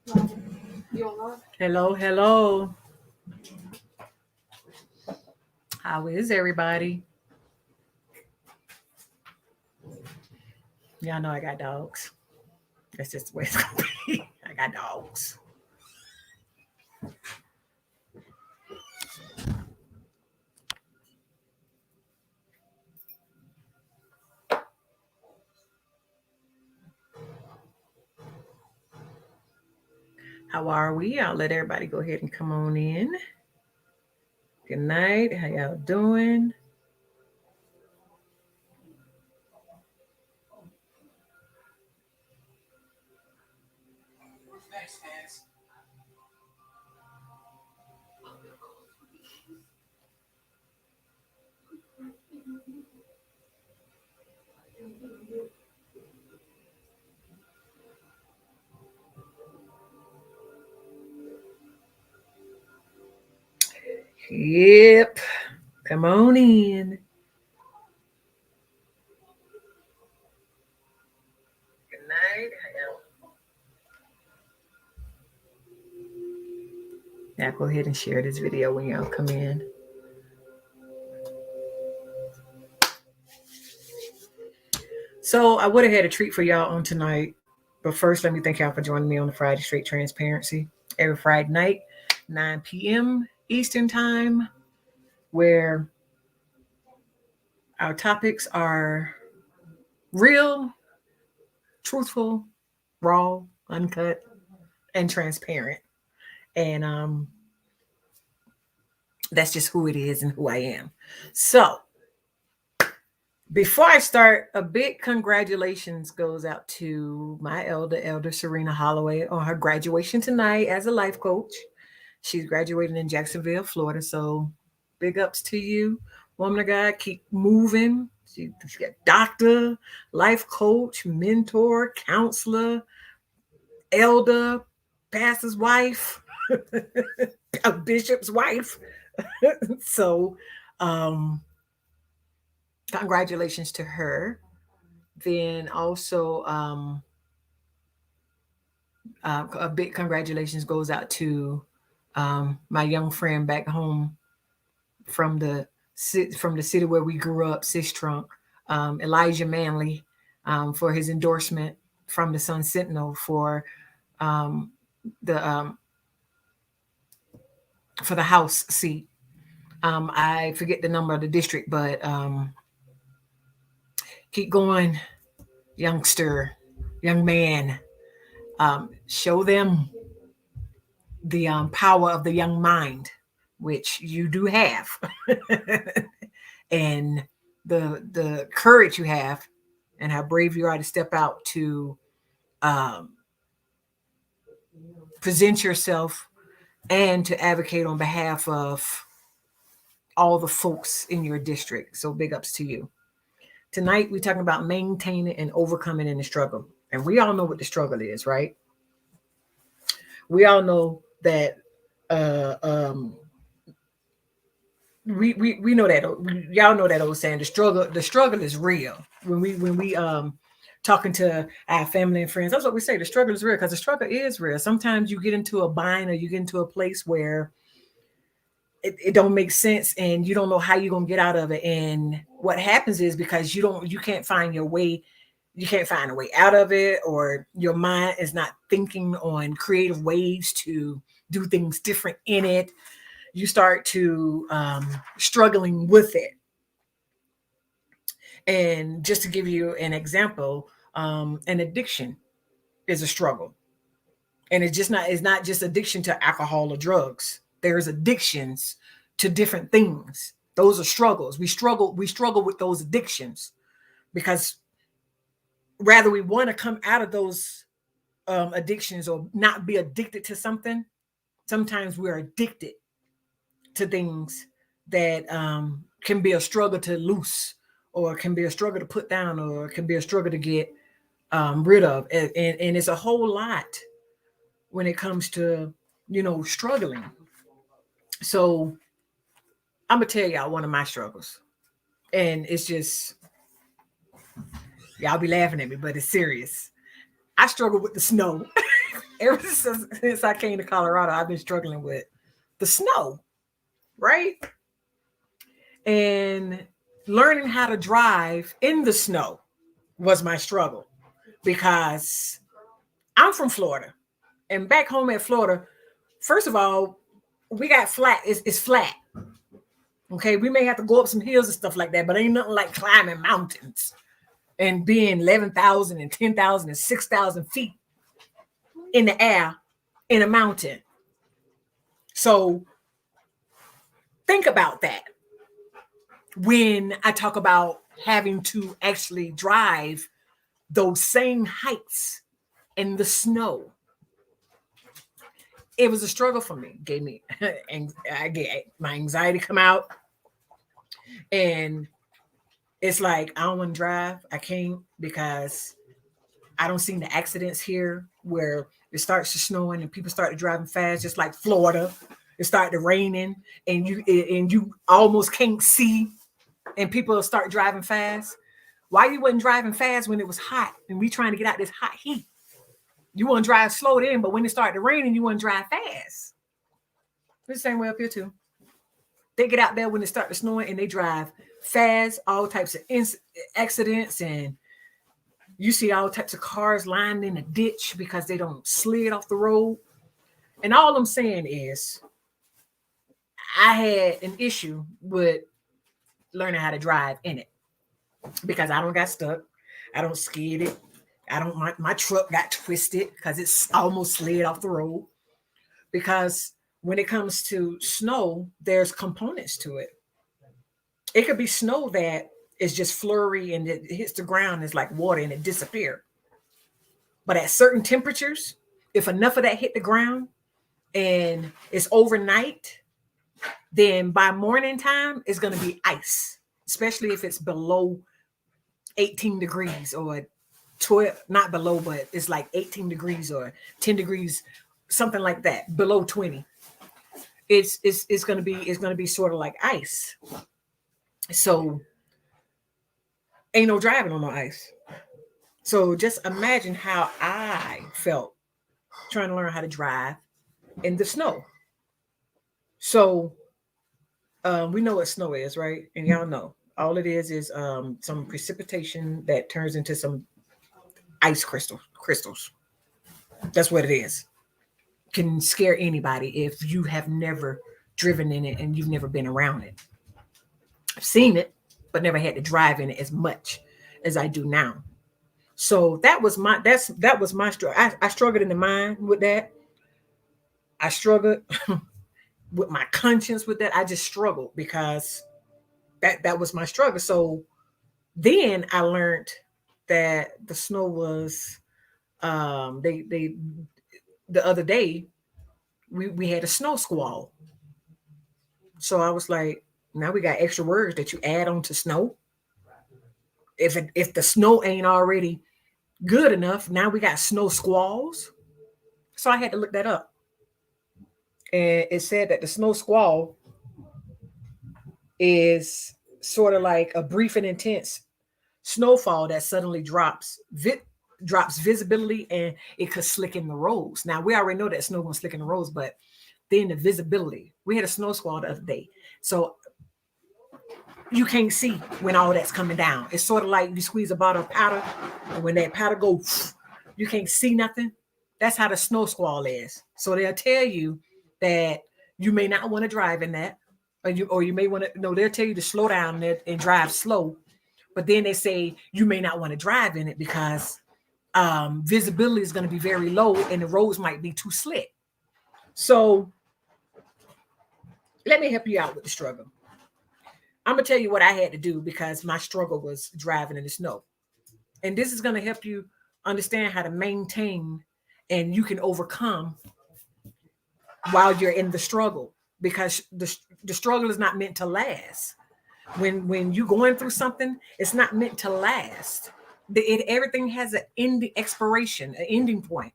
Hello, hello. How is everybody? Y'all know I got dogs. That's just the way it's gonna be. I got dogs. How are we? I'll let everybody go ahead and come on in. Good night. How y'all doing? Yep. Come on in. Good night. Now go ahead and share this video when y'all come in. So I would have had a treat for y'all on tonight. But first, let me thank y'all for joining me on the Friday Straight Transparency. Every Friday night, 9 p.m. Eastern Time, where our topics are real, truthful, raw, uncut, and transparent. And that's just who it is and who I am. So before I start, a big congratulations goes out to my elder Serena Holloway, on her graduation tonight as a life coach. She's graduating in Jacksonville, Florida. So big ups to you, woman of God. Keep moving. She's got doctor, life coach, mentor, counselor, elder, pastor's wife, a bishop's wife. So, um, congratulations to her. Then also, a big congratulations goes out to my young friend back home from the city where we grew up, Sis Trunk, Elijah Manley, for his endorsement from the Sun Sentinel um, the for the House seat. I forget the number of the district, but keep going, youngster, young man. Show them the power of the young mind, which you do have, and the courage you have, and how brave you are to step out to um, present yourself and to advocate on behalf of all the folks in your district. So big ups to you. Tonight we're talking about maintaining and overcoming in the struggle. And we all know what the struggle is, right? We all know that uh um we know that y'all know that old saying, the struggle is real. When we talking to our family and friends, that's what we say, the struggle is real, because the struggle is real. Sometimes you get into a bind, or you get into a place where it don't make sense, and you don't know how you're gonna get out of it. And what happens is, because you can't find your way, you can't find a way out of it, or your mind is not thinking on creative ways to do things different in it. You start to struggling with it. And just to give you an example, an addiction is a struggle. And it's not just addiction to alcohol or drugs. There's addictions to different things. Those are struggles. We struggle with those addictions, because rather we want to come out of those addictions, or not be addicted to something. Sometimes we're addicted to things that can be a struggle to loose, or can be a struggle to put down, or can be a struggle to get rid of. And it's a whole lot when it comes to, struggling. So I'm gonna tell y'all one of my struggles, and it's just, y'all be laughing at me, but it's serious. I struggle with the snow. ever since I came to Colorado, I've been struggling with the snow, right? And learning how to drive in the snow was my struggle because I'm from Florida. And back home in Florida, first of all, we got flat. It's flat. Okay. We may have to go up some hills and stuff like that, but ain't nothing like climbing mountains and being 11,000 and 10,000 and 6,000 feet in the air in a mountain. So think about that when I talk about having to actually drive those same heights in the snow. It was a struggle for me. Gave me, and I get my anxiety come out, and it's like I don't want to drive. I can't because I don't see the accidents here where it starts to snowing and people start driving fast, just like Florida. It started raining and you almost can't see, and people start driving fast. Why you wasn't driving fast when it was hot and we trying to get out this hot heat? You want to drive slow then, but when it started raining, you want to drive fast. It's the same way up here too. They get out there when it starts snowing and they drive fast, all types of accidents, and you see all types of cars lined in a ditch because they don't slid off the road. And all I'm saying is I had an issue with learning how to drive in it because I don't got stuck. I don't skid it. I don't my truck got twisted because it's almost slid off the road. Because when it comes to snow, there's components to it. It could be snow that is just flurry and it hits the ground, it's like water and it disappears. But at certain temperatures, if enough of that hit the ground and it's overnight, then by morning time, it's going to be ice, especially if it's below 18 degrees or 12, not below, but it's like 18 degrees or 10 degrees, something like that, below 20. It's going to be sort of like ice. So ain't no driving on no ice. So just imagine how I felt trying to learn how to drive in the snow. So we know what snow is, right? And y'all know all it is some precipitation that turns into some ice crystals. That's what it is. Can scare anybody if you have never driven in it and you've never been around it. I've seen it, but never had to drive in it as much as I do now. So that was my struggle. I struggled in the mind with that. I struggled with my conscience with that. I just struggled because that was my struggle. So then I learned that the snow was they the other day we had a snow squall. So I was like, now we got extra words that you add on to snow. If the snow ain't already good enough, now we got snow squalls. So I had to look that up. And it said that the snow squall is sort of like a brief and intense snowfall that suddenly drops visibility and it could slicken the roads. Now we already know that snow gonna slicken the roads, but then the visibility. We had a snow squall the other day. So you can't see when all that's coming down. It's sort of like you squeeze a bottle of powder, and when that powder goes, you can't see nothing. That's how the snow squall is. So they'll tell you that you may not want to drive in that, or you may want to. No, they'll tell you to slow down there and drive slow. But then they say you may not want to drive in it because visibility is going to be very low and the roads might be too slick. So let me help you out with the struggle. I'm gonna tell you what I had to do because my struggle was driving in the snow. And this is gonna help you understand how to maintain and you can overcome while you're in the struggle because the struggle is not meant to last. When you're going through something, it's not meant to last. Everything has an ending expiration, an ending point.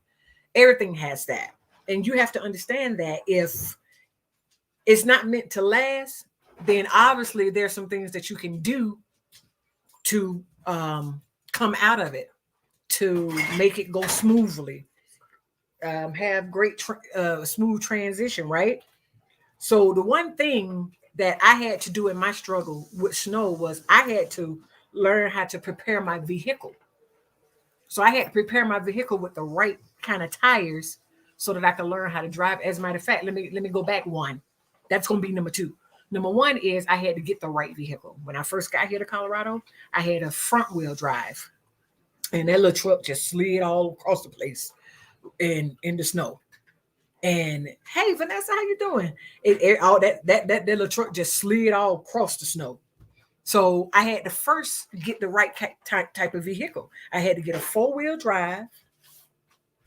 Everything has that. And you have to understand that if it's not meant to last, then obviously there's some things that you can do to come out of it, to make it go smoothly. have great smooth transition, right? So the one thing that I had to do in my struggle with snow was I had to learn how to prepare my vehicle. So I had to prepare my vehicle with the right kind of tires so that I could learn how to drive. As a matter of fact, let me go back one. That's gonna be number two. Number one is I had to get the right vehicle. When I first got here to Colorado, I had a front wheel drive, and that little truck just slid all across the place in the snow. And hey, Vanessa, how you doing? All that little truck just slid all across the snow. So I had to first get the right type of vehicle. I had to get a 4-wheel drive,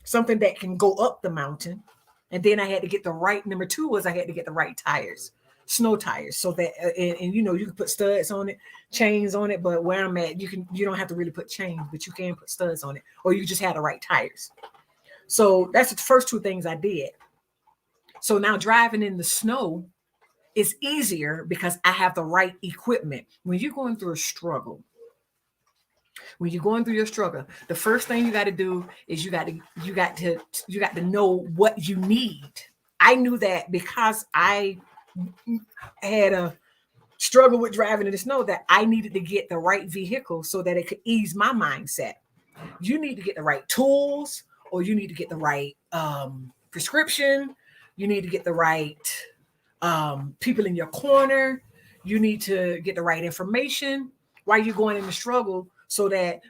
something that can go up the mountain. And then I had to get the right, number two was I had to get the right tires, snow tires, so that, and you know, you can put studs on it, chains on it. But where I'm at, you don't have to really put chains, but you can put studs on it, or you just have the right tires. So that's the first two things I did. So now driving in the snow is easier because I have the right equipment. When you're going through a struggle, when you're going through your struggle, the first thing you got to do is you got to know what you need. I knew that because I had a struggle with driving in the snow, that I needed to get the right vehicle so that it could ease my mindset. You need to get the right tools, or you need to get the right prescription. You need to get the right people in your corner. You need to get the right information while you're going in the struggle, so that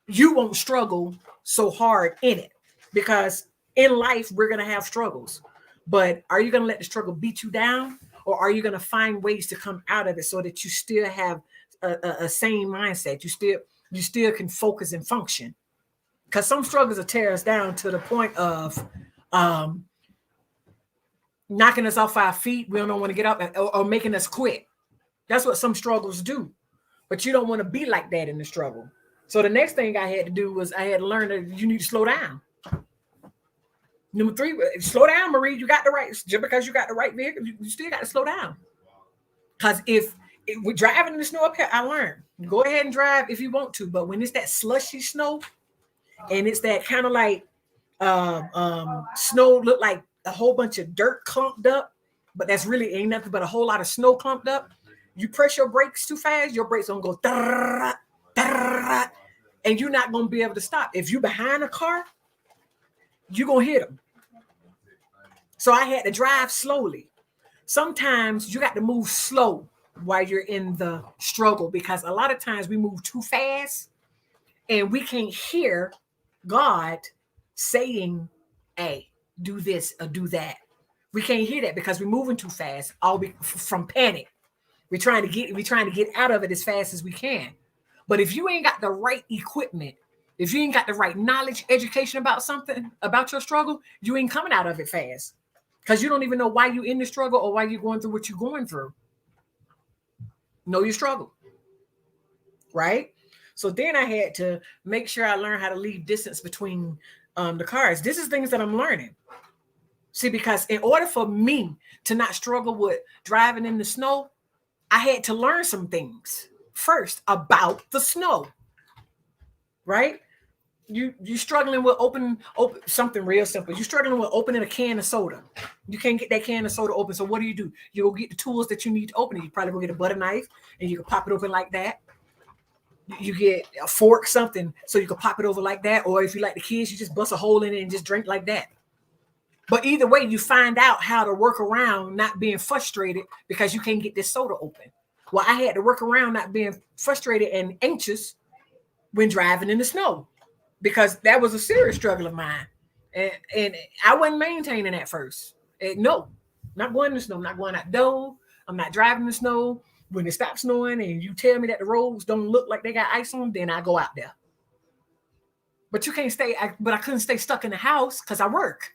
you won't struggle so hard in it. Because in life, we're going to have struggles. But are you going to let the struggle beat you down? Or are you going to find ways to come out of it so that you still have a sane mindset? You still can focus and function. Because some struggles will tear us down to the point of um, knocking us off our feet. We don't want to get up, or making us quit. That's what some struggles do. But you don't want to be like that in the struggle. So the next thing I had to do was I had to learn that you need to slow down. Number three, slow down, Marie. You got the right, just because you got the right vehicle, you still got to slow down. Because if we're driving in the snow up here, I learned, go ahead and drive if you want to. But when it's that slushy snow, and it's that kind of like snow, look like a whole bunch of dirt clumped up, but that's really ain't nothing but a whole lot of snow clumped up. You press your brakes too fast, your brakes gonna go and you're not gonna be able to stop. If you behind a car, you're gonna hit them. So I had to drive slowly. Sometimes you got to move slow while you're in the struggle, because a lot of times we move too fast and we can't hear God saying, hey, do this or do that. We can't hear that because we're moving too fast, from panic. We're trying to get out of it as fast as we can. But if you ain't got the right equipment, if you ain't got the right knowledge, education about something, about your struggle, you ain't coming out of it fast. Because you don't even know why you're in the struggle or why you're going through what you're going through. Know your struggle, right? So then I had to make sure I learned how to leave distance between the cars. This is things that I'm learning. See, because in order for me to not struggle with driving in the snow, I had to learn some things first about the snow, right? You struggling with open something real simple. You're struggling with opening a can of soda. You can't get that can of soda open. So what do? You go get the tools that you need to open it. You probably go get a butter knife and you can pop it open like that. You get a fork, something, so you can pop it over like that. Or if you like the kids, you just bust a hole in it and just drink like that. But either way, you find out how to work around not being frustrated because you can't get this soda open. Well, I had to work around not being frustrated and anxious when driving in the snow, because that was a serious struggle of mine. And I wasn't maintaining at first. No, not going in the snow, not going outdoors. I'm not driving in the snow. When it stops snowing and you tell me that the roads don't look like they got ice on, then I go out there. But you can't stay, but I couldn't stay stuck in the house because I work.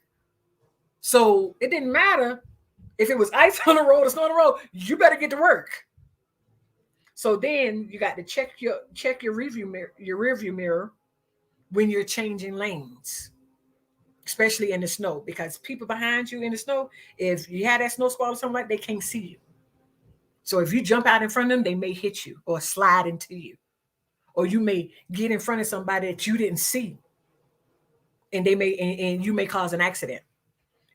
So it didn't matter if it was ice on the road or snow on the road, you better get to work. So then you got to check your rearview mirror when you're changing lanes, especially in the snow, because people behind you in the snow, if you had that snow squall or something like, they can't see you. So if you jump out in front of them, they may hit you or slide into you, or you may get in front of somebody that you didn't see. and and you may cause an accident.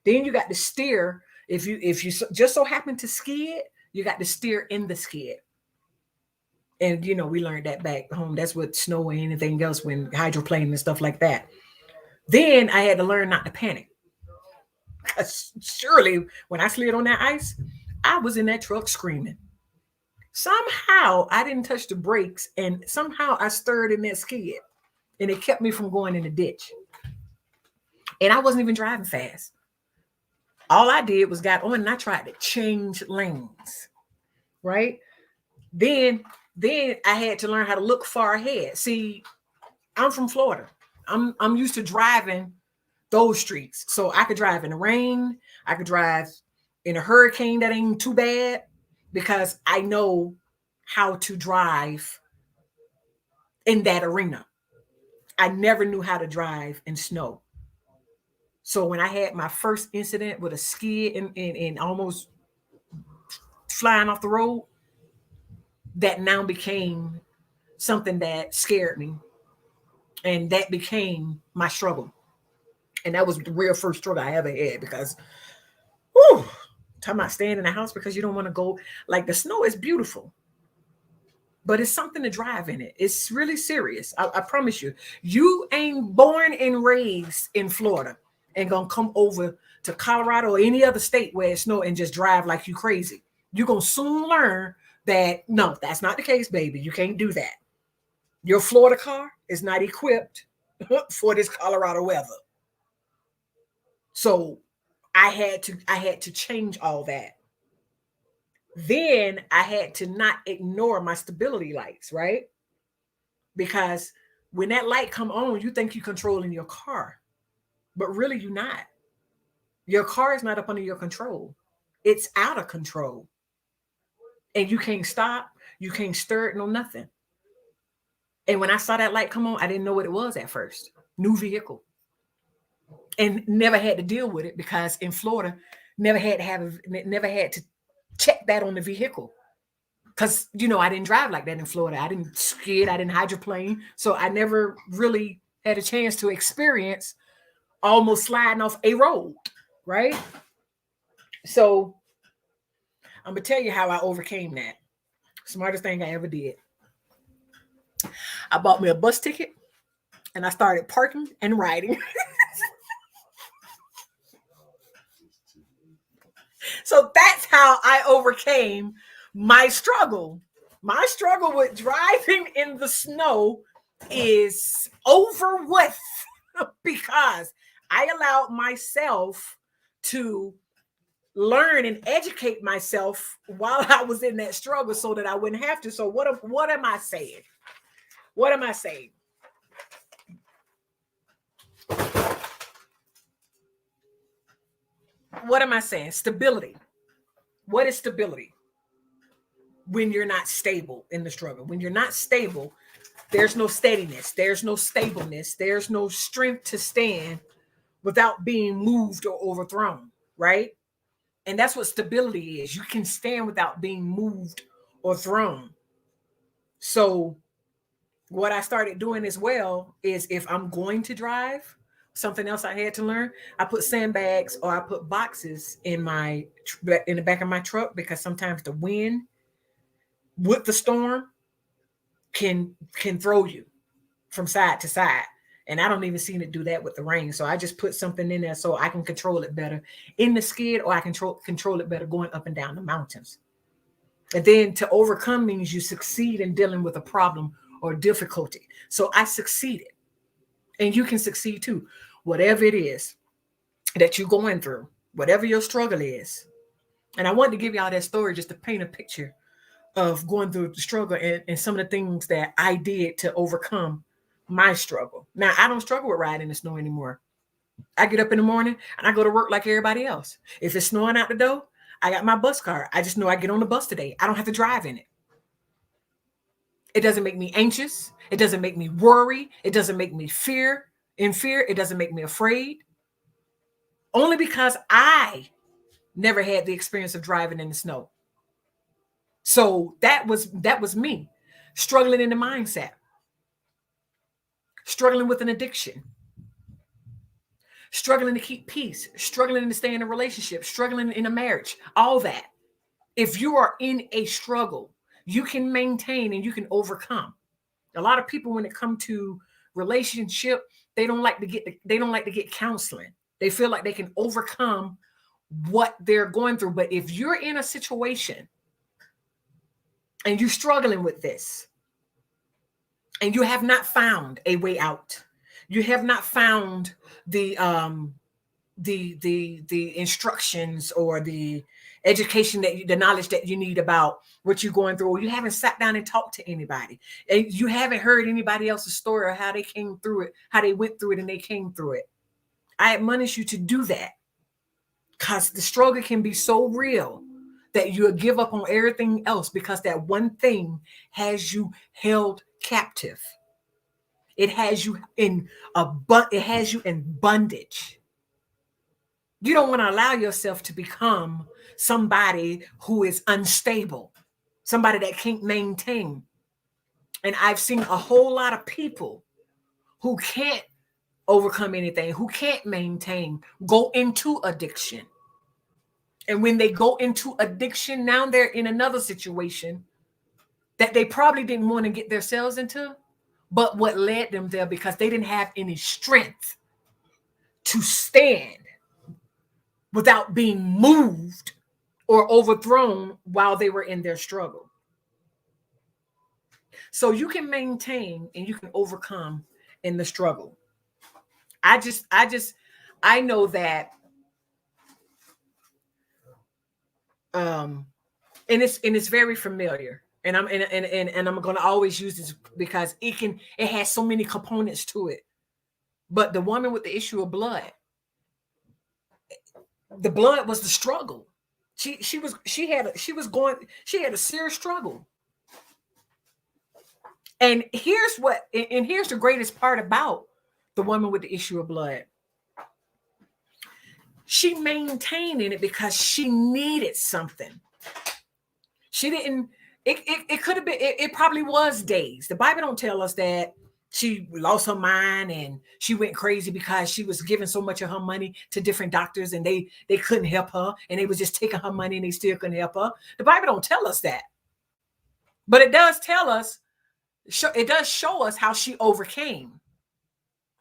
Then you got to steer. If you just so happen to skid, you got to steer in the skid. And we learned that back home. That's what snow and anything else when hydroplane and stuff like that. Then I had to learn not to panic. Because surely when I slid on that ice, I was in that truck screaming. Somehow I didn't touch the brakes, and somehow I stirred in that skid, and it kept me from going in the ditch. And I wasn't even driving fast. All I did was got on and I tried to change lanes, right? Then then I had to learn how to look far ahead. See, I'm from Florida. I'm used to driving those streets. So I could drive in the rain, I could drive in a hurricane that ain't too bad because I know how to drive in that arena. I never knew how to drive in snow. So when I had my first incident with a skid and almost flying off the road, that now became something that scared me. And that became my struggle. And that was the real first struggle I ever had because, whew, talking about staying in the house because you don't want to go. Like the snow is beautiful, but it's something to drive in it. It's really serious. I promise you. You ain't born and raised in Florida and gonna come over to Colorado or any other state where it's snow and just drive like you crazy. You're gonna soon learn that no, that's not the case, baby. You can't do that. Your Florida car is not equipped for this Colorado weather. So I had to change all that. Then I had to not ignore my stability lights, right? Because when that light come on, you think you're controlling your car, but really you're not. Your car is not up under your control. It's out of control. And you can't stop, you can't stir it, no nothing. And when I saw that light come on, I didn't know what it was at first. New vehicle. And never had to deal with it because in Florida, never had to check that on the vehicle. Because I didn't drive like that in Florida. I didn't skid, I didn't hydroplane. So I never really had a chance to experience almost sliding off a road, right? So I'm gonna tell you how I overcame that. Smartest thing I ever did. I bought me a bus ticket and I started parking and riding. So that's how I overcame my struggle. My struggle with driving in the snow is over with because I allowed myself to learn and educate myself while I was in that struggle so that I wouldn't have to. So what am I saying? What am I saying? What am I saying? Stability. What is stability? When you're not stable in the struggle. When you're not stable, there's no steadiness, there's no stableness, there's no strength to stand without being moved or overthrown, right? And that's what stability is. You can stand without being moved or thrown. So, what I started doing as well is if I'm going to drive, something else I had to learn, I put sandbags or I put boxes in the back of my truck because sometimes the wind with the storm can throw you from side to side. And I don't even seem to do that with the rain. So I just put something in there so I can control it better in the skid or I control it better going up and down the mountains. And then to overcome means you succeed in dealing with a problem or difficulty. So I succeeded. And you can succeed too. Whatever it is that you're going through, whatever your struggle is. And I wanted to give y'all that story just to paint a picture of going through the struggle and some of the things that I did to overcome my struggle. Now, I don't struggle with riding in the snow anymore. I get up in the morning and I go to work like everybody else. If it's snowing out the door, I got my bus card. I just know I get on the bus today. I don't have to drive in it. It doesn't make me anxious. It doesn't make me worry. It doesn't make me in fear. It doesn't make me afraid. Only because I never had the experience of driving in the snow. So that was me struggling in the mindset, struggling with an addiction, struggling to keep peace, struggling to stay in a relationship, struggling in a marriage, all that. If you are in a struggle, you can maintain and you can overcome. A lot of people, when it comes to relationship, they don't like to get counseling. They feel like they can overcome what they're going through. But if you're in a situation and you're struggling with this and you have not found a way out, you have not found the instructions or the education the knowledge that you need about what you're going through, or you haven't sat down and talked to anybody, and you haven't heard anybody else's story or how they came through it, how they went through it and they came through it, I admonish you to do that, because the struggle can be so real that you'll give up on everything else because that one thing has you held captive. It has you in bondage. You don't want to allow yourself to become somebody who is unstable, somebody that can't maintain. And I've seen a whole lot of people who can't overcome anything, who can't maintain, go into addiction. And when they go into addiction, now they're in another situation that they probably didn't want to get themselves into, but what led them there because they didn't have any strength to stand without being moved or overthrown while they were in their struggle. So you can maintain and you can overcome in the struggle. I know that and it's very familiar. And I'm going to always use this because it has so many components to it. But the woman with the issue of blood, the blood was the struggle. She had a serious struggle. And here's the greatest part about the woman with the issue of blood. She maintained in it because she needed something. She didn't, it could have been, it probably was days. The Bible don't tell us that she lost her mind and she went crazy because she was giving so much of her money to different doctors and they couldn't help her, and they was just taking her money and they still couldn't help her. The Bible don't tell us that. But it does tell us, it does show us how she overcame.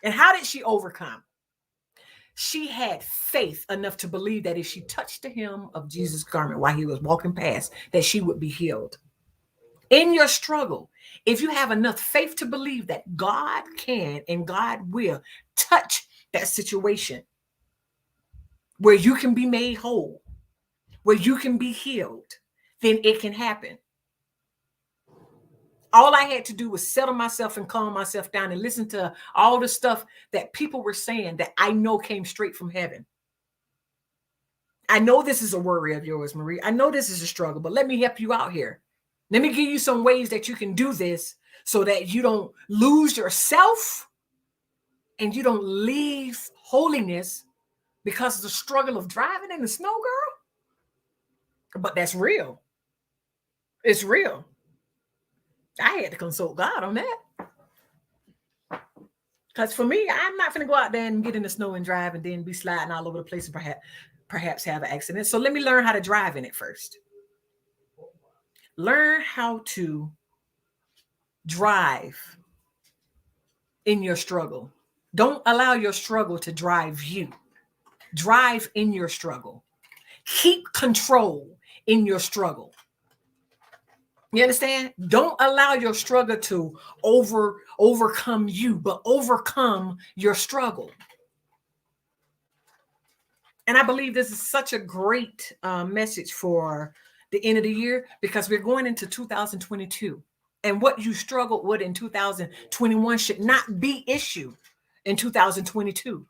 And how did she overcome? She had faith enough to believe that if she touched the hem of Jesus' garment while he was walking past, that she would be healed. In your struggle, if you have enough faith to believe that God can and God will touch that situation where you can be made whole, where you can be healed, then it can happen. All I had to do was settle myself and calm myself down and listen to all the stuff that people were saying that I know came straight from heaven. I know this is a worry of yours, Marie. I know this is a struggle, but let me help you out here. Let me give you some ways that you can do this so that you don't lose yourself and you don't leave holiness because of the struggle of driving in the snow, girl. But that's real. It's real. I had to consult God on that. Because for me, I'm not going to go out there and get in the snow and drive and then be sliding all over the place and perhaps have an accident. So let me learn how to drive in it first. Learn how to drive in your struggle. Don't allow your struggle to drive you. Drive in your struggle. Keep control in your struggle. You understand? Don't allow your struggle to overcome you, but overcome your struggle. And I believe this is such a great message for the end of the year, because we're going into 2022. And what you struggled with in 2021 should not be issue in 2022.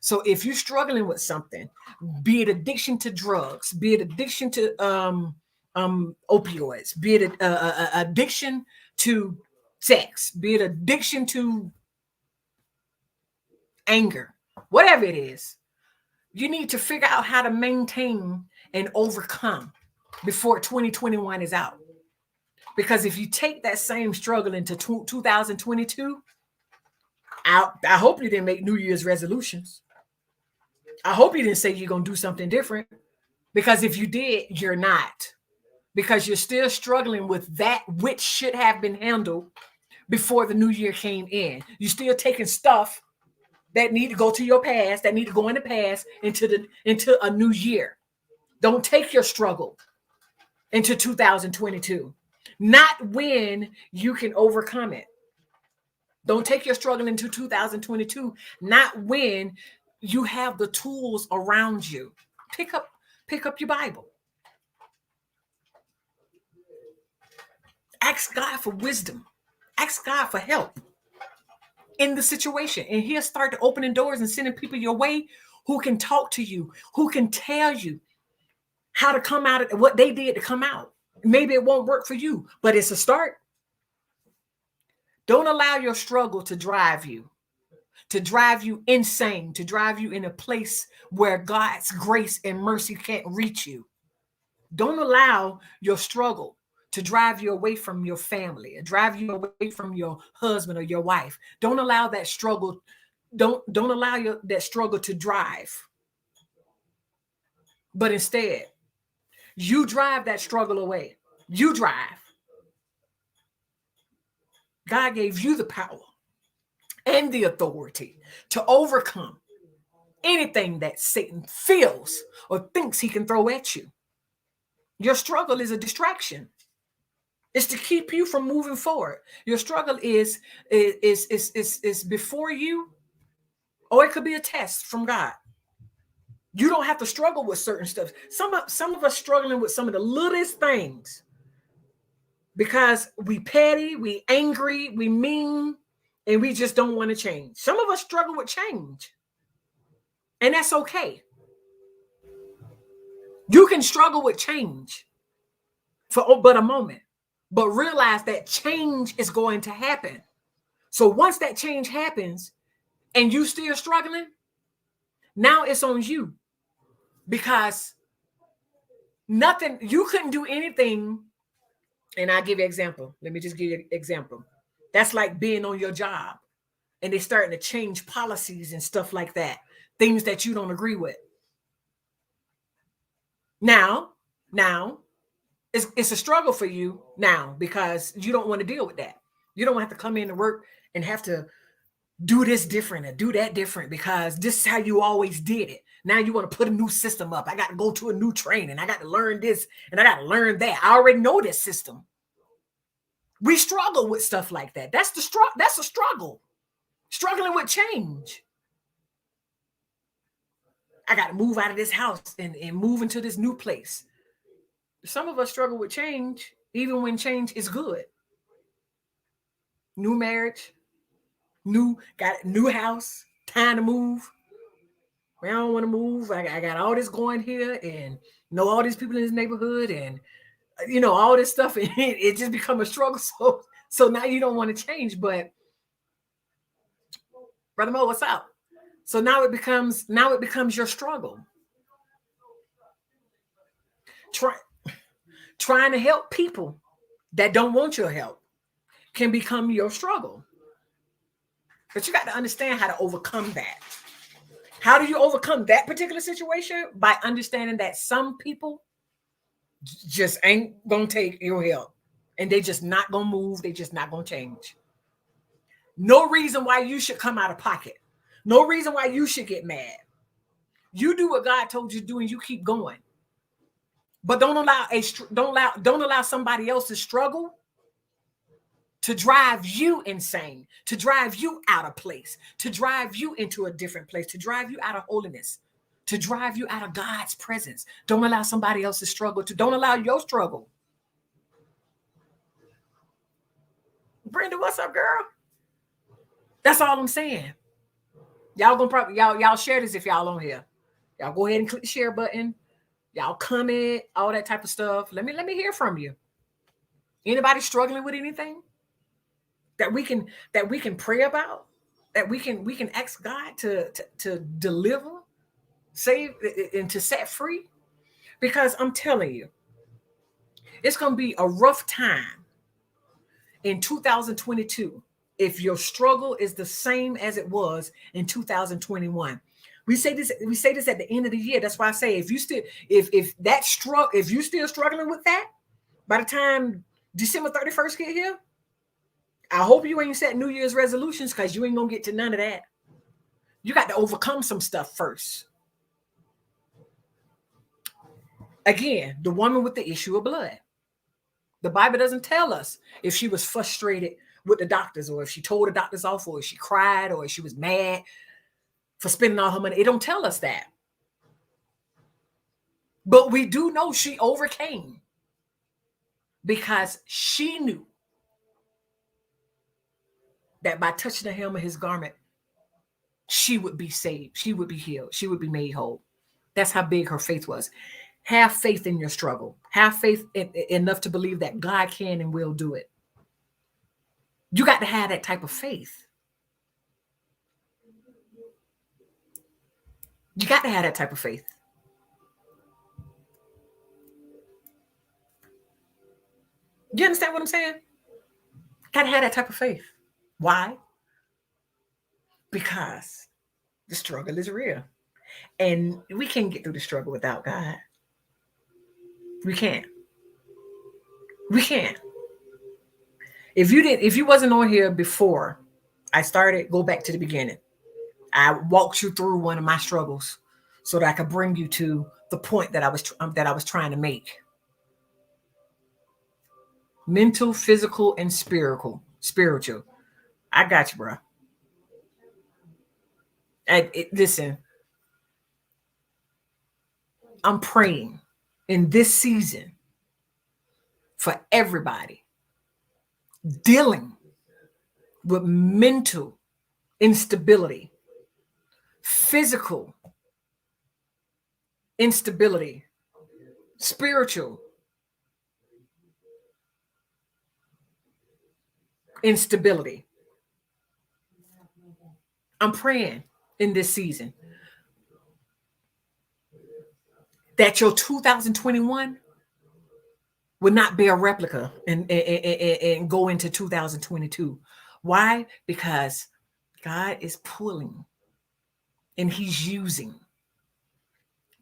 So if you're struggling with something, be it addiction to drugs, be it addiction to opioids, be it addiction to sex, be it addiction to anger, whatever it is, you need to figure out how to maintain and overcome before 2021 is out. Because if you take that same struggle into 2022, I hope you didn't make New Year's resolutions. I hope you didn't say you're going to do something different, because if you did, you're not, because you're still struggling with that which should have been handled before the new year came in. You're still taking stuff that need to go to your past, that need to go in the past into a new year. Don't take your struggle into 2022. Not when you can overcome it. Don't take your struggle into 2022. Not when you have the tools around you. Pick up your Bible. Ask God for wisdom. Ask God for help in the situation. And He'll start opening doors and sending people your way who can talk to you, who can tell you how to come out of what they did to come out. Maybe it won't work for you, but it's a start. Don't allow your struggle to drive you insane, to drive you in a place where God's grace and mercy can't reach you. Don't allow your struggle to drive you away from your family, or drive you away from your husband or your wife. Don't allow that struggle. Don't allow that struggle to drive. But instead, you drive that struggle away. You drive. God gave you the power and the authority to overcome anything that Satan feels or thinks he can throw at you. Your struggle is a distraction. It's to keep you from moving forward. Your struggle is before you, or it could be a test from God. You don't have to struggle with certain stuff. Some of us struggling with some of the littlest things because we petty, we angry, we mean, and we just don't want to change. Some of us struggle with change, and that's okay. You can struggle with change for but a moment, but realize that change is going to happen. So once that change happens and you still struggling, now it's on you, because you couldn't do anything. And I'll give you an example. Let me just give you an example. That's like being on your job and they're starting to change policies and stuff like that, things that you don't agree with. Now, it's a struggle for you now because you don't want to deal with that. You don't have to come into work and have to do this different and do that different because this is how you always did it. Now you want to put a new system up. I got to go to a new training. I got to learn this and I got to learn that. I already know this system. We struggle with stuff like that. That's a struggle. Struggling with change. I got to move out of this house and move into this new place. Some of us struggle with change, even when change is good. New marriage, new house, time to move. I don't want to move. I got all this going here and know all these people in this neighborhood and all this stuff. And it just become a struggle. So now you don't want to change. But Brother Mo, what's up? So now it becomes your struggle. Trying to help people that don't want your help can become your struggle. But you got to understand how to overcome that. How do you overcome that particular situation? By understanding that some people just ain't going to take your help. And they just not going to move. They just not going to change. No reason why you should come out of pocket. No reason why you should get mad. You do what God told you to do and you keep going. But don't allow somebody else's struggle to drive you insane, to drive you out of place, to drive you into a different place, to drive you out of holiness, to drive you out of God's presence. Don't allow somebody else's struggle don't allow your struggle. Brenda, what's up, girl? That's all I'm saying. Y'all gonna probably y'all share this if y'all on here. Y'all go ahead and click the share button. Y'all comment, all that type of stuff. Let me hear from you. Anybody struggling with anything that we can pray about, that we can ask God to deliver, save, and to set free? Because I'm telling you, it's going to be a rough time in 2022 if your struggle is the same as it was in 2021. We say this at the end of the year. That's why I say if you still if you still struggling with that, by the time December 31st get here, I hope you ain't set New Year's resolutions, because you ain't gonna get to none of that. You got to overcome some stuff first. Again, the woman with the issue of blood. The Bible doesn't tell us if she was frustrated with the doctors, or if she told the doctors off, or if she cried, or if she was mad for spending all her money. It don't tell us that. But we do know she overcame, because she knew that by touching the hem of his garment, she would be saved. She would be healed. She would be made whole. That's how big her faith was. Have faith in your struggle. Have faith enough to believe that God can and will do it. You got to have that type of faith. You got to have that type of faith. You understand what I'm saying? Got to have that type of faith. Why? Because the struggle is real. And we can't get through the struggle without God. We can't. We can't. If you wasn't on here before I started, go back to the beginning. I walked you through one of my struggles so that I could bring you to the point that I was trying to make. Mental, physical, and spiritual. I got you, bro. Listen, I'm praying in this season for everybody dealing with mental instability, physical instability, spiritual instability. I'm praying in this season that your 2021 will not be a replica and go into 2022. Why? Because God is pulling and he's using,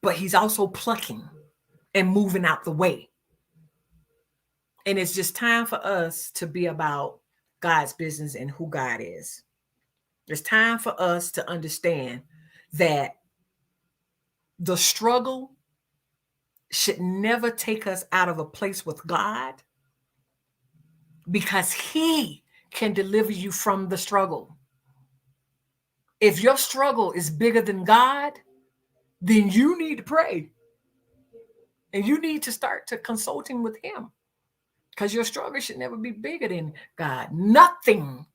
but he's also plucking and moving out the way. And it's just time for us to be about God's business and who God is. It's time for us to understand that the struggle should never take us out of a place with God, because he can deliver you from the struggle. If your struggle is bigger than God, then you need to pray. And you need to start to consulting with him, because your struggle should never be bigger than God. Nothing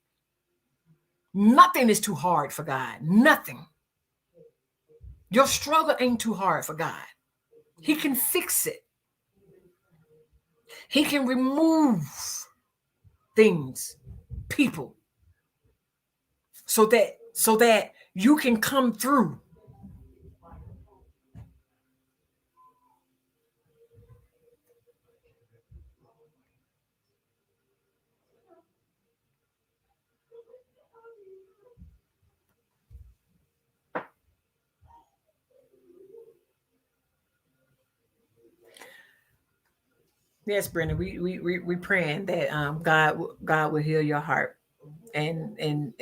is too hard for God. Nothing. Your struggle ain't too hard for God. He can fix it. He can remove things, people, so that you can come through. Yes, Brenda, we praying that God will heal your heart, and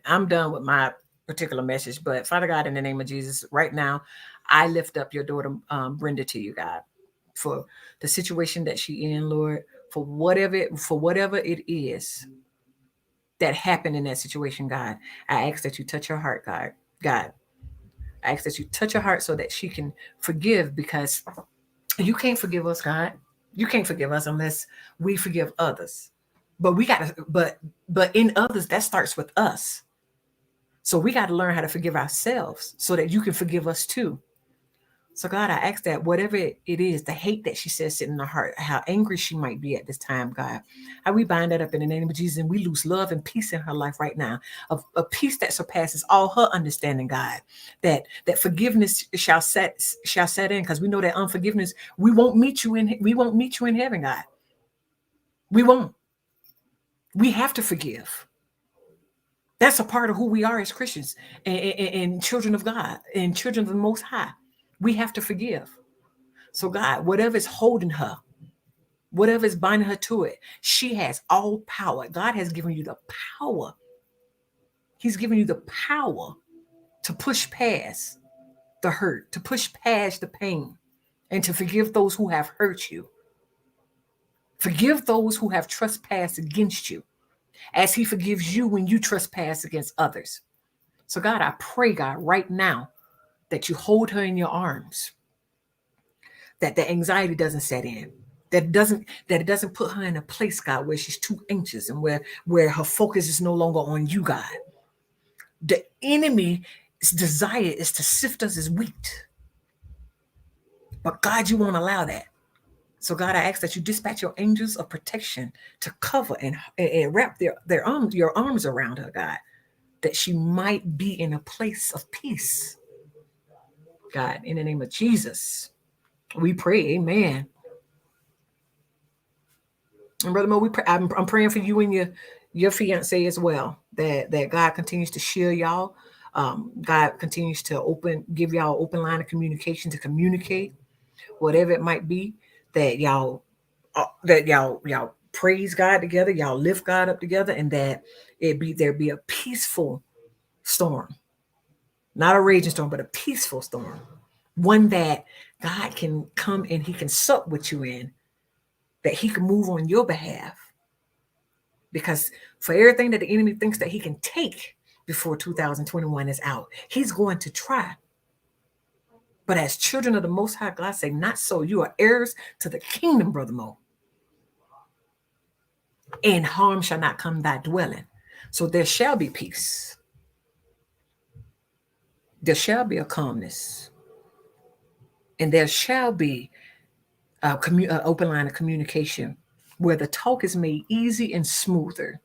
I'm done with my particular message. But Father God, in the name of Jesus, right now, I lift up your daughter Brenda to you, God, for the situation that she in, Lord, for whatever it is that happened in that situation, God. I ask that you touch her heart, God. I ask that you touch her heart so that she can forgive, because you can't forgive us, God. You can't forgive us unless we forgive others. But we got to, but in others, that starts with us. So we got to learn how to forgive ourselves so that you can forgive us too. So God, I ask that whatever it is, the hate that she says sitting in her heart, how angry she might be at this time, God, how we bind that up in the name of Jesus, and we lose love and peace in her life right now, a peace that surpasses all her understanding, God, that forgiveness shall set in, because we know that unforgiveness, we won't meet you in heaven, God. We won't. We have to forgive. That's a part of who we are as Christians and children of God and children of the Most High. We have to forgive. So, God, whatever is holding her, whatever is binding her to it, she has all power. God has given you the power. He's given you the power to push past the hurt, to push past the pain, and to forgive those who have hurt you. Forgive those who have trespassed against you, as He forgives you when you trespass against others. So, God, I pray, God, right now that you hold her in your arms, that the anxiety doesn't set in, that it doesn't put her in a place, God, where she's too anxious and where her focus is no longer on you, God. The enemy's desire is to sift us as wheat. But God, you won't allow that. So God, I ask that you dispatch your angels of protection to cover and wrap your arms around her, God, that she might be in a place of peace. God, in the name of Jesus, we pray, amen. And Brother Mo, I'm praying for you and your fiance as well, that God continues to shield y'all. God continues to give y'all open line of communication to communicate whatever it might be, that y'all praise God together, y'all lift God up together, and that there be a peaceful storm, not a raging storm, but a peaceful storm, one that God can come and He can sup with you in, that He can move on your behalf. Because for everything that the enemy thinks that he can take before 2021 is out, he's going to try. But as children of the Most High, God say, not so. You are heirs to the kingdom, Brother Mo. And harm shall not come thy dwelling. So there shall be peace. There shall be a calmness. And there shall be an open line of communication where the talk is made easy and smoother.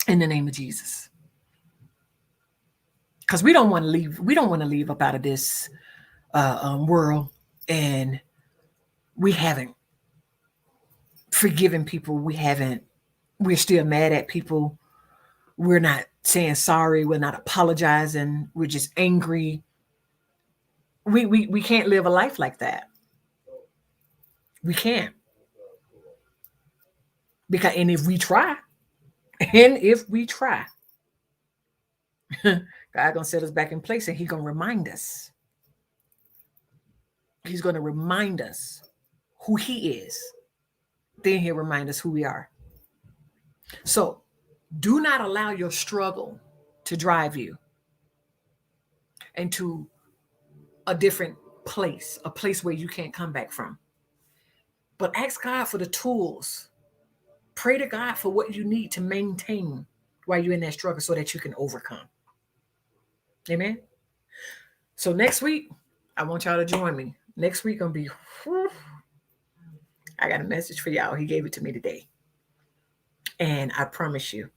In the name of Jesus. Because we don't want to leave. We don't want to leave up out of this world, and we haven't forgiven people. We're still mad at people. We're not saying sorry. We're not apologizing. We're just angry. We can't live a life like that. We can't. And if we try, God gonna set us back in place, and He's gonna remind us. He's gonna remind us who He is. Then He'll remind us who we are. So do not allow your struggle to drive you into a different place, a place where you can't come back from. But ask God for the tools. Pray to God for what you need to maintain while you're in that struggle so that you can overcome. Amen. So next week, I want y'all to join me. Next week gonna be, I got a message for y'all. He gave it to me today. And I promise you,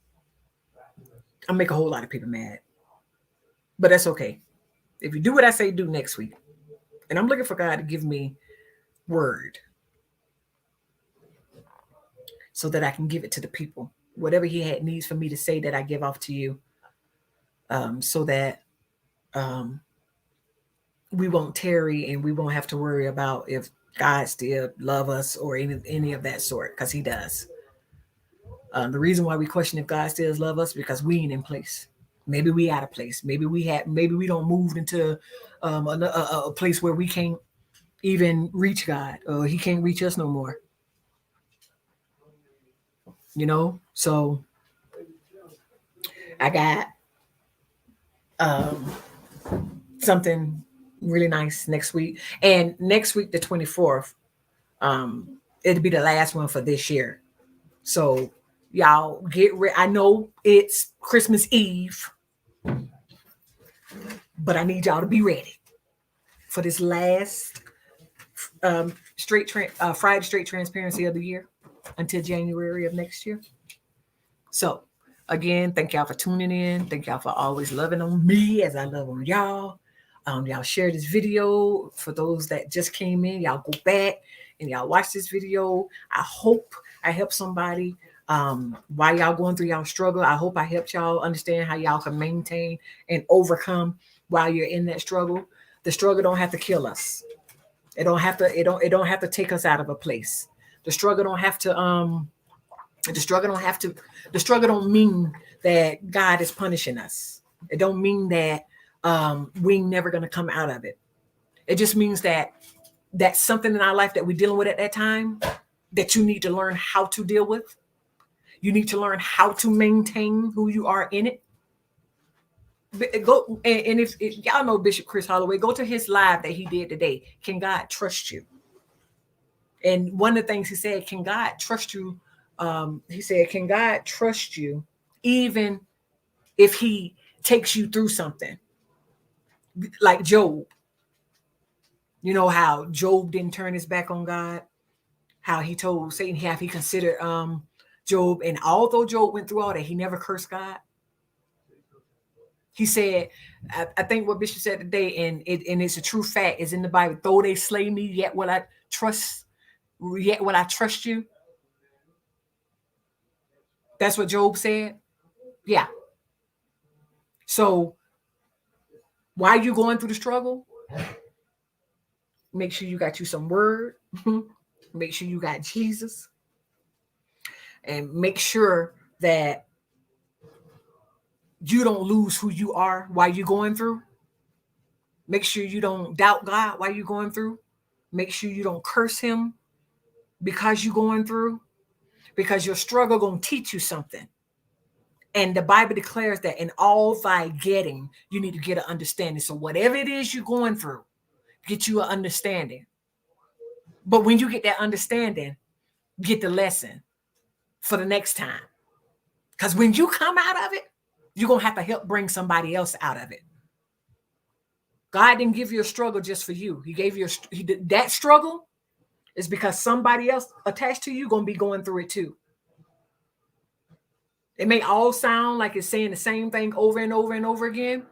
I'll make a whole lot of people mad. But that's okay. If you do what I say do next week, and I'm looking for God to give me word so that I can give it to the people. Whatever He had needs for me to say, that I give off to you, so that we won't tarry and we won't have to worry about if God still love us or any of that sort, because He does. The reason why we question if God still love us, because we ain't in place. Maybe we out of place. Maybe we don't move into a place where we can't even reach God, or He can't reach us no more. So I got something really nice next week. And next week, the 24th, it'll be the last one for this year. So y'all get ready. I know it's Christmas Eve, but I need y'all to be ready for this last Friday straight transparency of the year until January of next year. So again, thank y'all for tuning in. Thank y'all for always loving on me as I love on y'all. Y'all share this video. For those that just came in, y'all go back and y'all watch this video. I hope I help somebody Why y'all going through y'all struggle. I hope I helped y'all understand how y'all can maintain and overcome while you're in that struggle. The struggle don't have to kill us. It don't have to, it don't have to take us out of a place. The struggle don't have to, the struggle don't have to, the struggle don't mean that God is punishing us. It don't mean that we ain't never gonna come out of it. It just means that that's something in our life that we're dealing with at that time that you need to learn how to deal with. You need to learn how to maintain who you are in it. Go and if y'all know Bishop Chris Holloway, go to his live that he did today. Can God trust you? And one of the things he said, can God trust you? He said, can God trust you even if he takes you through something? Like Job. You know how Job didn't turn his back on God? How he told Satan, have he considered Job? And although Job went through all that, he never cursed God. He said, I think what Bishop said today, and it's a true fact, is in the Bible. Though they slay me, yet will I trust you. That's what Job said. Yeah. So while you're going through the struggle, make sure you got you some word. Make sure you got Jesus. And make sure that you don't lose who you are while you're going through. Make sure you don't doubt God while you're going through. Make sure you don't curse him because you're going through. Because your struggle going to teach you something. And the Bible declares that in all thy getting, you need to get an understanding. So whatever it is you're going through, get you an understanding. But when you get that understanding, get the lesson for the next time. Because when you come out of it, you're going to have to help bring somebody else out of it. God didn't give you a struggle just for you. He gave you that struggle is because somebody else attached to you going to be going through it too. It may all sound like it's saying the same thing over and over and over again,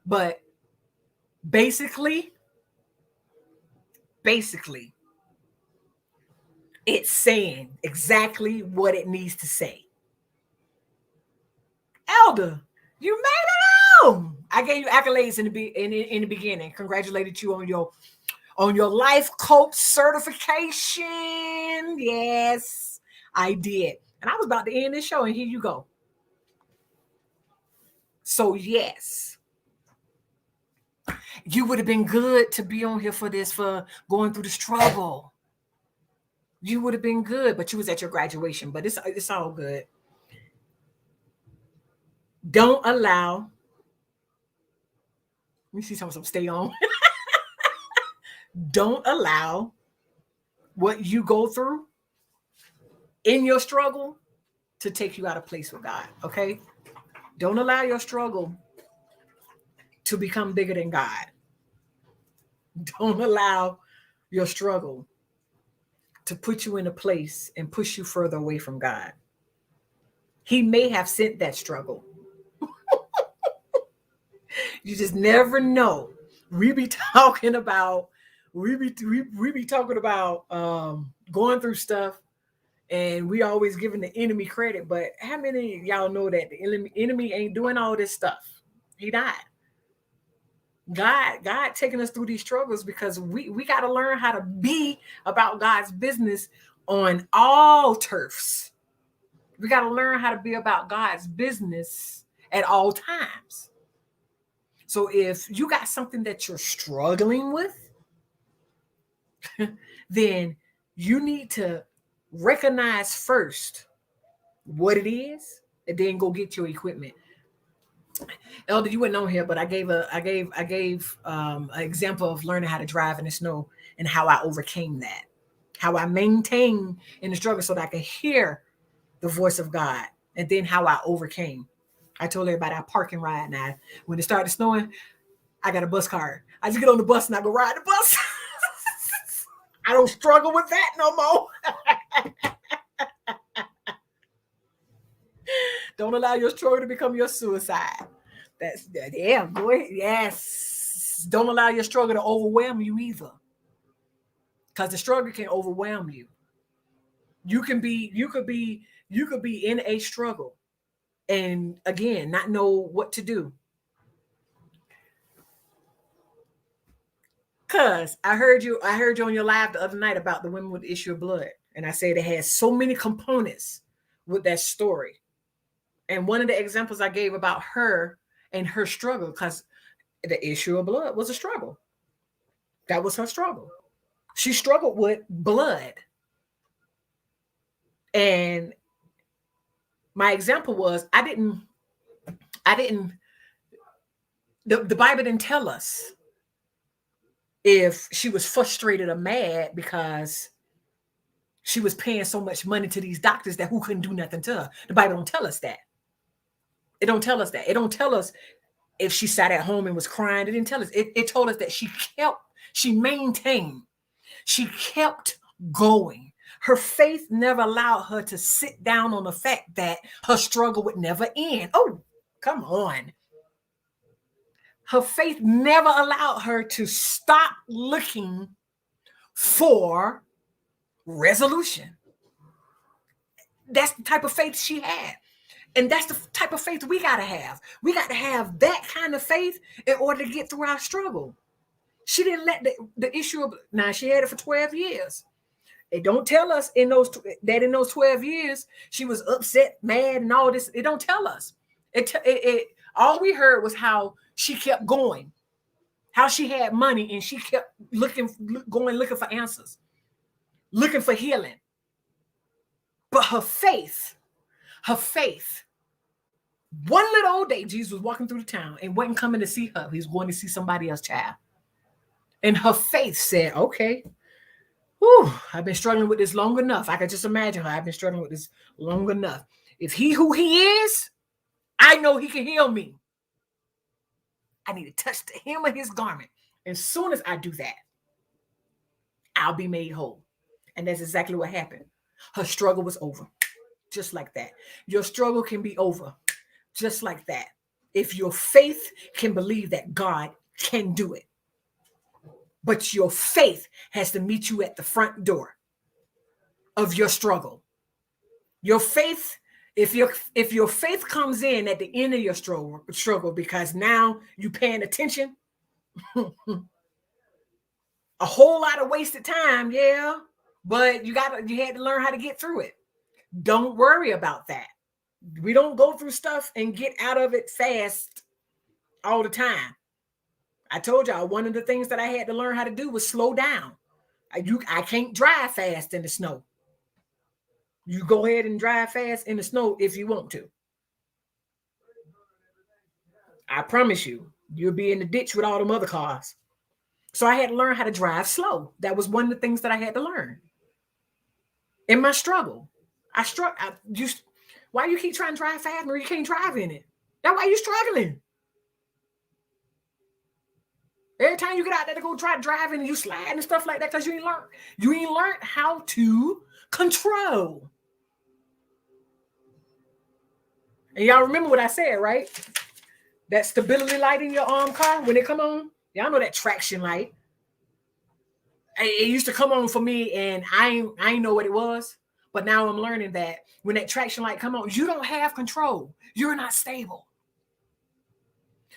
but basically, it's saying exactly what it needs to say. Elder, you made it out. I gave you accolades in the beginning. Congratulated you on your life coach certification. Yes, I did. And I was about to end this show, and here you go. So yes, you would have been good to be on here for this, for going through the struggle. You would have been good, but you was at your graduation. But it's all good. Don't allow. Let me see some stay on. Don't allow what you go through in your struggle to take you out of place with God. Okay? Don't allow your struggle to become bigger than God. Don't allow your struggle to put you in a place and push you further away from God. He may have sent that struggle. You just never know. We be talking about going through stuff, and we always giving the enemy credit. But how many of y'all know that the enemy ain't doing all this stuff? He died. God taking us through these struggles because we got to learn how to be about God's business on all turfs. We got to learn how to be about God's business at all times. So if you got something that you're struggling with, then you need to recognize first what it is and then go get your equipment. Elder, you went on here, but I gave an example of learning how to drive in the snow and how I overcame that, how I maintained in the struggle so that I could hear the voice of God, and then how I overcame. I told everybody I park and ride now. When it started snowing, I got a bus card. I just get on the bus and I go ride the bus. I don't struggle with that no more. Don't allow your struggle to become your suicide. Yeah, go ahead. Yes. Don't allow your struggle to overwhelm you either. Because the struggle can overwhelm you. You could be You could be in a struggle and again not know what to do. Cause I heard you on your live the other night about the women with the issue of blood. And I said it has so many components with that story. And one of the examples I gave about her and her struggle, because the issue of blood was a struggle. That was her struggle. She struggled with blood. And my example was I didn't the Bible didn't tell us if she was frustrated or mad because she was paying so much money to these doctors that who couldn't do nothing to her. The Bible don't tell us that. It don't tell us that. It don't tell us if she sat at home and was crying. It didn't tell us. It told us that she maintained, she kept going. Her faith never allowed her to sit down on the fact that her struggle would never end. Oh, come on. Her faith never allowed her to stop looking for resolution. That's the type of faith she had. And that's the type of faith we got to have. We got to have that kind of faith in order to get through our struggle. She didn't let the issue of, now she had it for 12 years. It don't tell us in those 12 years she was upset, mad, and all this. It don't tell us. It all we heard was how she kept going, how she had money and she kept looking for answers, looking for healing. But her faith, one little old day, Jesus was walking through the town and wasn't coming to see her. He was going to see somebody else, child. And her faith said, okay, whew, I've been struggling with this long enough. I could just imagine her. I've been struggling with this long enough. If he who he is, I know he can heal me. I need to touch the hem of his garment. As soon as I do that, I'll be made whole. And that's exactly what happened. Her struggle was over. Just like that. Your struggle can be over. Just like that. If your faith can believe that God can do it. But your faith has to meet you at the front door of your struggle. Your faith, if your faith comes in at the end of your struggle because now you're paying attention, a whole lot of wasted time, yeah. But you had to learn how to get through it. Don't worry about that. We don't go through stuff and get out of it fast all the time. I told y'all one of the things that I had to learn how to do was slow down. I can't drive fast in the snow. You go ahead and drive fast in the snow if you want to. I promise you, you'll be in the ditch with all them other cars. So I had to learn how to drive slow. That was one of the things that I had to learn. In my struggle, why you keep trying to drive fast when you can't drive in it? That's why you struggling. Every time you get out there to go try driving and you slide and stuff like that because you ain't learned how to control. And y'all remember what I said, right? That stability light in your car when it come on. Y'all know that traction light. It used to come on for me, and I ain't know what it was. But now I'm learning that when that traction light come on, you don't have control. You're not stable.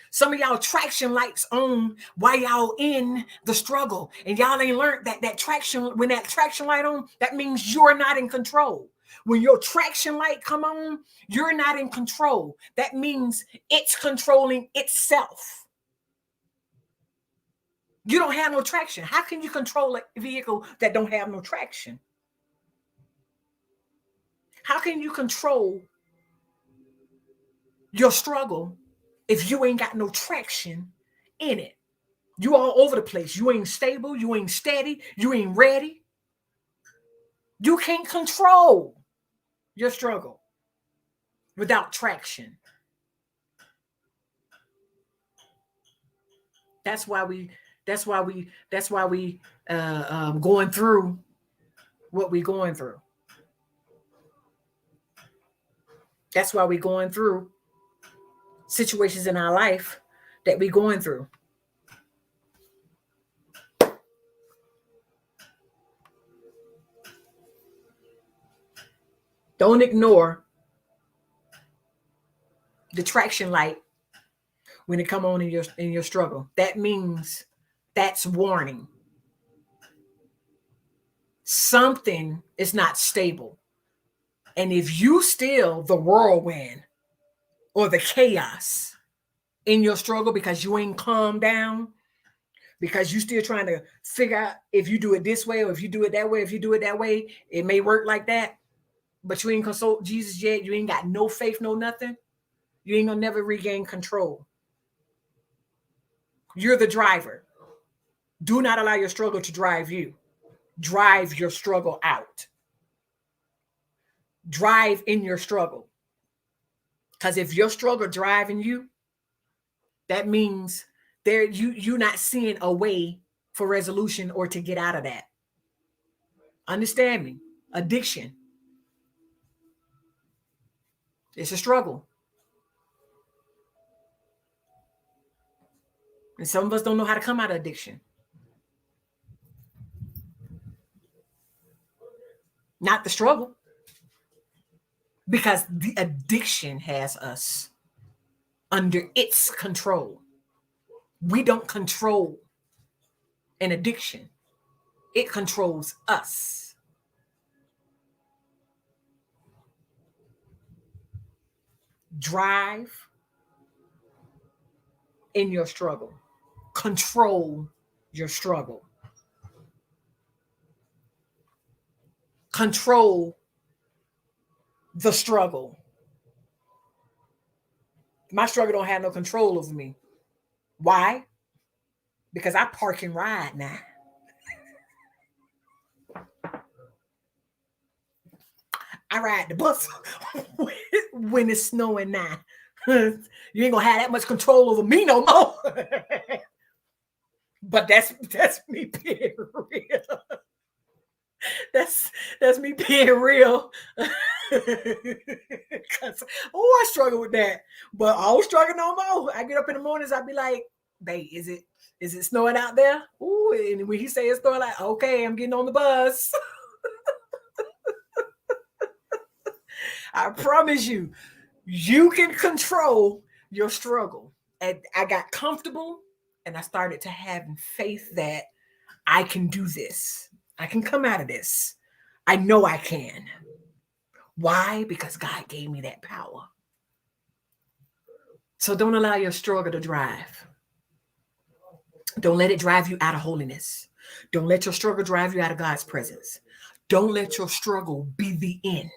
Some of y'all traction lights on while y'all in the struggle, and y'all ain't learned that traction. When that traction light on, that means you're not in control. When your traction light come on, you're not in control. That means it's controlling itself. You don't have no traction. How can you control a vehicle that don't have no traction? How can you control your struggle if you ain't got no traction in it? You all over the place. You ain't stable. You ain't steady. You ain't ready. You can't control your struggle without traction. That's why we going through what we going through. That's why we going through situations in our life that we going through. Don't ignore the traction light when it come on in your struggle. That means that's warning. Something is not stable. And if you still the whirlwind or the chaos in your struggle because you ain't calmed down, because you still trying to figure out if you do it this way or if you do it that way, if you do it that way, it may work like that. But you ain't consult Jesus yet. You ain't got no faith, no nothing. You ain't gonna never regain control. You're the driver. Do not allow your struggle to drive you. Drive your struggle out. Drive in your struggle. Because if your struggle driving you, that means you're not seeing a way for resolution or to get out of that. Understand me? Addiction. It's a struggle. And some of us don't know how to come out of addiction. Not the struggle. Because the addiction has us under its control. We don't control an addiction. It controls us. Drive in your struggle. Control your struggle. Control the struggle. My struggle don't have no control over me. Why? Because I park and ride now. I ride the bus when it's snowing now. You ain't gonna have that much control over me no more. But that's me being real. That's me being real. I struggle with that. But I don't struggle no more. I get up in the mornings, I be like, babe, is it snowing out there? Ooh, and when he say it's snowing, like, okay, I'm getting on the bus. I promise you, you can control your struggle. And I got comfortable and I started to have faith that I can do this. I can come out of this. I know I can. Why? Because God gave me that power. So don't allow your struggle to drive. Don't let it drive you out of holiness. Don't let your struggle drive you out of God's presence. Don't let your struggle be the end.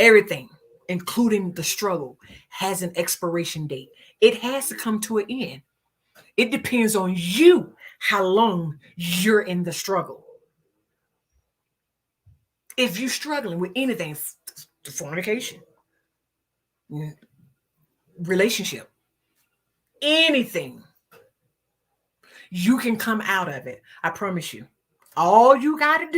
Everything, including the struggle, has an expiration date. It has to come to an end. It depends on you how long you're in the struggle. If you're struggling with anything, fornication, relationship, anything, you can come out of it. I promise you. All you got to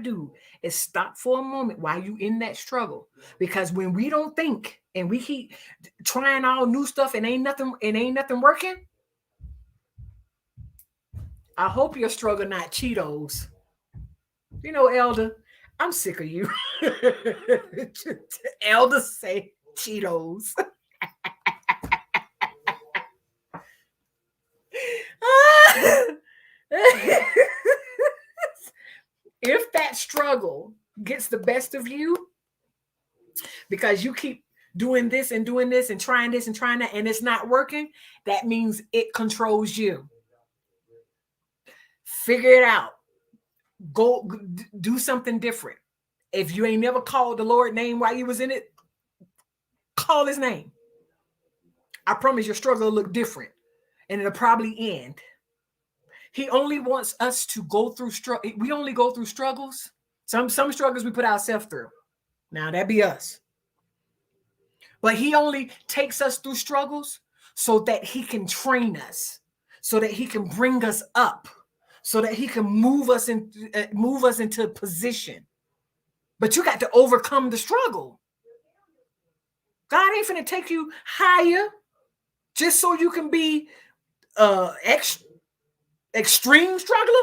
do is stop for a moment while you in that struggle. Because when we don't think and we keep trying all new stuff and ain't nothing working, I hope your struggle not Cheetos. You know, Elder, I'm sick of you. Elder say Cheetos. If that struggle gets the best of you because you keep doing this and trying this and trying that and it's not working, that means it controls you. Figure it out. Go do something different. If you ain't never called the Lord's name while you was in it, call his name. I promise your struggle will look different and it'll probably end. He only wants us to go through struggle. We only go through struggles. Some struggles we put ourselves through. Now that be us. But he only takes us through struggles so that he can train us, so that he can bring us up, so that he can move us into position. But you got to overcome the struggle. God ain't finna take you higher just so you can be extreme struggler.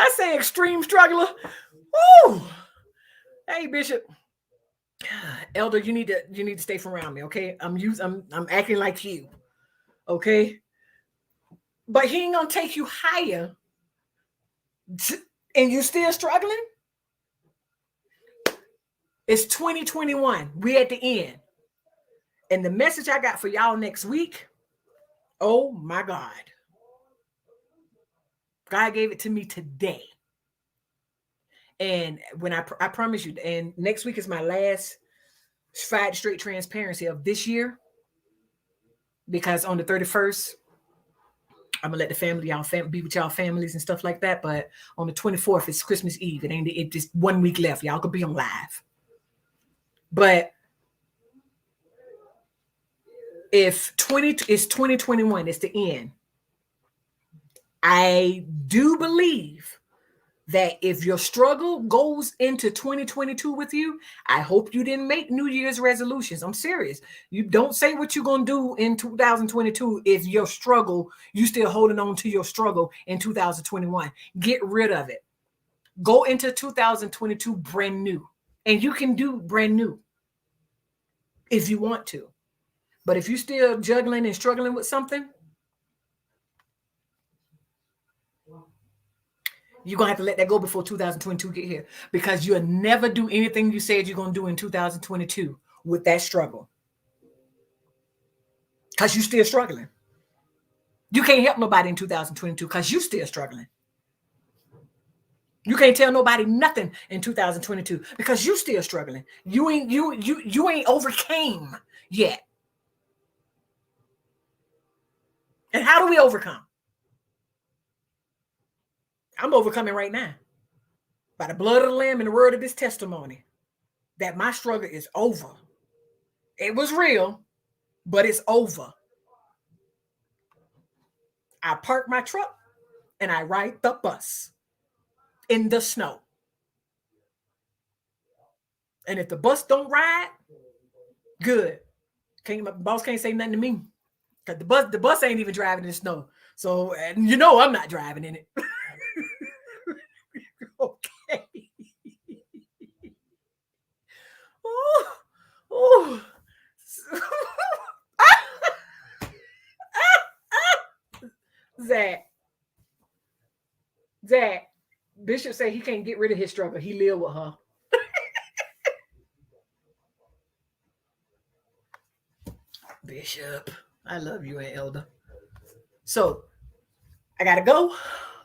I say extreme struggler? Woo! Hey, Bishop. Elder, you need to stay from around me, okay? I'm acting like you, okay? But he ain't gonna take you higher, and you still struggling. It's 2021. We at the end, and the message I got for y'all next week. Oh my God, God gave it to me today, and when I promise you, and next week is my last Friday straight transparency of this year, because on the 31st. I'm gonna let the family, y'all be with y'all families and stuff like that. But on the 24th, it's Christmas Eve. It just 1 week left. Y'all could be on live. But if 2021, it's the end. I do believe that if your struggle goes into 2022 with you, I hope you didn't make New Year's resolutions. I'm serious. You don't say what you're going to do in 2022 if your struggle, you still holding on to your struggle in 2021. Get rid of it. Go into 2022 brand new. And you can do brand new if you want to. But if you're still juggling and struggling with something, you're going to have to let that go before 2022 get here, because you'll never do anything you said you're going to do in 2022 with that struggle, because you're still struggling. You can't help nobody in 2022 because you're still struggling. You can't tell nobody nothing in 2022 because you're still struggling. You ain't overcame yet. And how do we overcome? I'm overcoming right now by the blood of the Lamb and the word of this testimony that my struggle is over. It was real, but it's over. I park my truck and I ride the bus in the snow. And if the bus don't ride, good. My boss can't say nothing to me, because the bus ain't even driving in the snow. So I'm not driving in it. Okay. Oh. Zach, Bishop said he can't get rid of his struggle. He live with her. Bishop, I love you, and Elder. So I gotta go,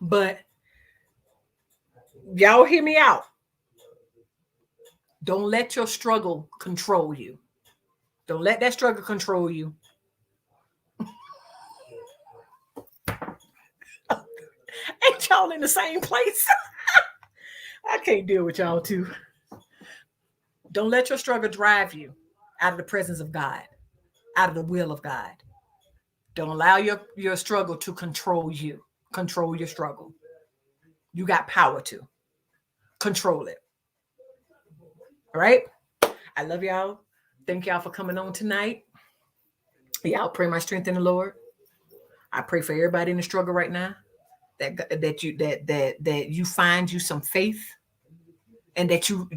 but y'all hear me out. Don't let your struggle control you. Don't let that struggle control you. Ain't y'all in the same place? I can't deal with y'all too. Don't let your struggle drive you out of the presence of God, out of the will of God. Don't allow your struggle to control you. Control your struggle. You got power to control it. All right? I love y'all. Thank y'all for coming on tonight. Y'all pray my strength in the Lord. I pray for everybody in the struggle right now, that you find you some faith, and that you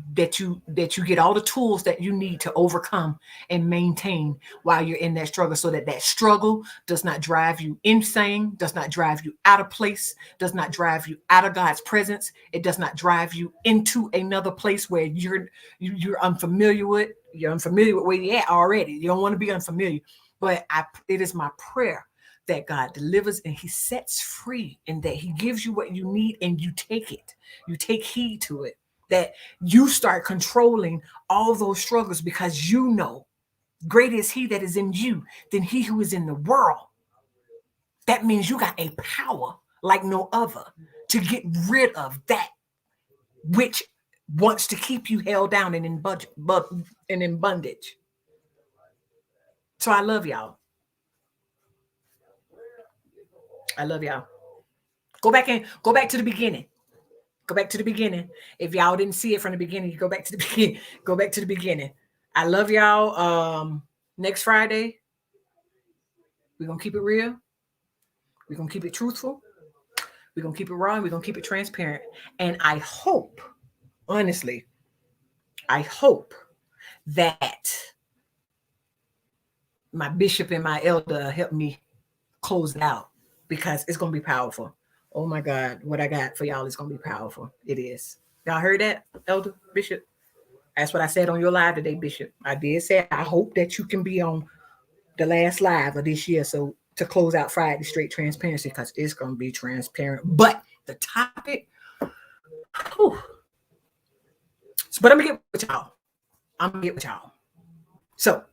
get all the tools that you need to overcome and maintain while you're in that struggle, so that struggle does not drive you insane, does not drive you out of place, does not drive you out of God's presence. It does not drive you into another place where you're unfamiliar with. You're unfamiliar with where you're at already. You don't want to be unfamiliar. But it is my prayer that God delivers and he sets free, and that he gives you what you need, and you take it. You take heed to it. That you start controlling all those struggles, because you know greater is he that is in you than he who is in the world. That means you got a power like no other to get rid of that which wants to keep you held down and in bondage. So I love y'all. I love y'all. Go back to the beginning. Go back to the beginning. If y'all didn't see it from the beginning, you go back to the beginning. Go back to the beginning. I love y'all. Next Friday, we're going to keep it real. We're going to keep it truthful. We're going to keep it raw and we're going to keep it transparent. And I hope, honestly, I hope that my bishop and my elder help me close it out because it's going to be powerful. Oh my God, what I got for y'all is going to be powerful. It is. Y'all heard that, elder, bishop? That's what I said on your live today, bishop. I did say I hope that you can be on the last live of this year. So to close out Friday straight transparency, because it's going to be transparent. But the topic, whew. But I'm going to get with y'all. I'm going to get with y'all. So